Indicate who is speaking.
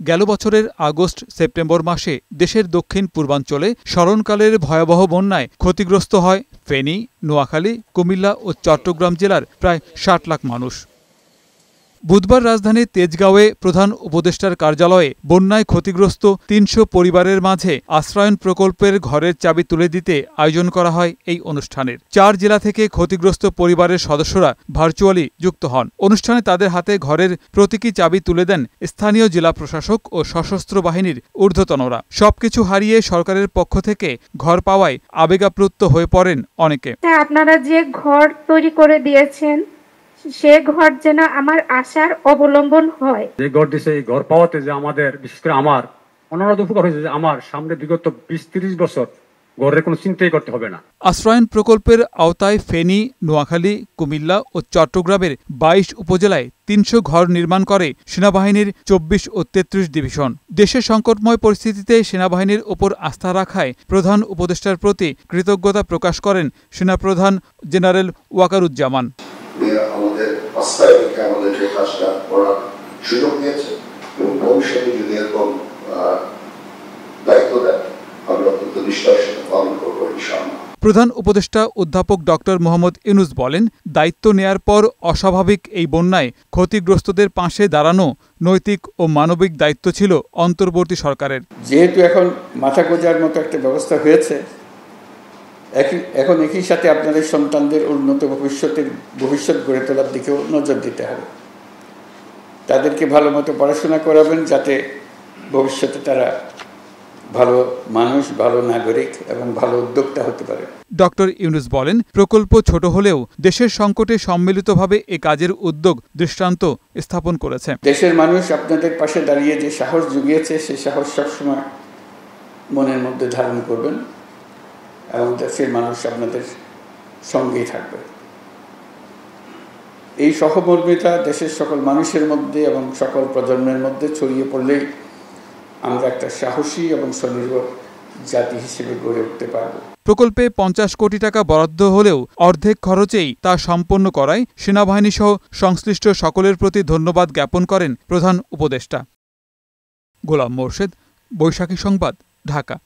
Speaker 1: গেল বছরের August September মাসে দেশের দক্ষিণ পূর্বাঞ্চলে স্মরণকালের ভয়াবহ বন্যায় ক্ষতিগ্রস্ত হয় ফেনী, নোয়াখালী, কুমিল্লা ও চট্টগ্রাম জেলার প্রায় ৬০ লাখ মানুষ। বুধবার রাজধানীর তেজগাঁওয়ে প্রধান উপদেষ্টার কার্যালয়ে বন্যায় ক্ষতিগ্রস্ত ৩০০ পরিবারের মাঝে আশ্রয়ণ প্রকল্পের ঘরের চাবি তুলে দিতে আয়োজন করা হয় এই অনুষ্ঠানের। ৪ জেলা থেকে ক্ষতিগ্রস্ত পরিবারের সদস্যরা ভার্চুয়ালি যুক্ত হন। অনুষ্ঠানে তাদের হাতে ঘরের প্রতীকী চাবি তুলে দেন স্থানীয় জেলা প্রশাসক ও সশস্ত্র বাহিনীর ঊর্ধ্বতনরা। সবকিছু হারিয়ে সরকারের পক্ষ থেকে ঘর পাওয়ায় আবেগাপ্লুত হয়ে পড়েন অনেকে।
Speaker 2: আপনারা যে ঘর তৈরি করে দিয়েছেন সে ঘর যেন আমার আশার অবলম্বন হয়।
Speaker 3: যে ঘর দিছে এই ঘর পাওয়াতে যে আমাদের বিশেষ করে আমার অনুরোধ উপকার হয়েছে যে আমার সামনে বিগত ২০-৩০ বছর ঘরের কোনো চিন্তাই করতে হবে না।
Speaker 1: আশ্রয়ণ প্রকল্পের আওতায় ফেনী, নোয়াখালী, কুমিল্লা ও চট্টগ্রামের ২২ উপজেলায় ৩০০ ঘর নির্মাণ করে সেনাবাহিনীর ২৪ ও ৩৩ ডিভিশন। দেশের সংকটময় পরিস্থিতিতে সেনাবাহিনীর ওপর আস্থা রাখায় প্রধান উপদেষ্টার প্রতি কৃতজ্ঞতা প্রকাশ করেন সেনাপ্রধান জেনারেল ওয়াকারুজ্জামান।
Speaker 4: আমাদের আস্থায় আমাদের যে কাজটা করার সুযোগ দিয়েছে এবং ভবিষ্যতে যদি এরকম দায়িত্ব দেন আমরা অত্যন্ত নিষ্ঠার সাথে পালন করবো ইনশাআল্লাহ।
Speaker 1: প্রধান উপদেষ্টা অধ্যাপক ডক্টর মোহাম্মদ ইউনূস বলেন, দায়িত্ব নেয়ার পর অস্বাভাবিক এই বন্যায় ক্ষতিগ্রস্তদের পাশে দাঁড়ানো নৈতিক ও মানবিক দায়িত্ব ছিল অন্তর্বর্তী সরকারের।
Speaker 5: যেহেতু এখন মাথা গোঁজার মতো একটা ব্যবস্থা হয়েছে, এখন একই সাথে আপনাদের সন্তানদের উন্নত ভবিষ্যৎ গড়ে তোলার দিকেও নজর দিতে হবে। তাদেরকে ভালো মতো পড়াশোনা করাবেন যাতে ভবিষ্যতে তারা ভালো মানুষ, ভালো নাগরিক এবং ভালো উদ্যোক্তা হতে পারে।
Speaker 1: ডক্টর ইউনূস বলেন, প্রকল্প ছোট হলেও দেশের সংকটে সম্মিলিতভাবে এ কাজের উদ্যোগ দৃষ্টান্ত স্থাপন করেছে।
Speaker 5: দেশের মানুষ আপনাদের পাশে দাঁড়িয়ে যে সাহস জুগিয়েছে সেই সাহস সবসময় মনের মধ্যে ধারণ করবেন এবং দেশের মানুষ আপনাদের সঙ্গেই থাকবে। এই সহমর্মিতা দেশের সকল মানুষের মধ্যে এবং সকল প্রজন্মের মধ্যে ছড়িয়ে পড়লেই আমরা একটা সাহসী এবং স্বনির্ভর জাতি হিসেবে গড়ে উঠতে পারব।
Speaker 1: প্রকল্পে ৫০ কোটি টাকা বরাদ্দ হলেও অর্ধেক খরচেই তা সম্পন্ন করায় সেনাবাহিনী সহ সংশ্লিষ্ট সকলের প্রতি ধন্যবাদ জ্ঞাপন করেন প্রধান উপদেষ্টা। গোলাম মোর্শেদ, বৈশাখী সংবাদ, ঢাকা।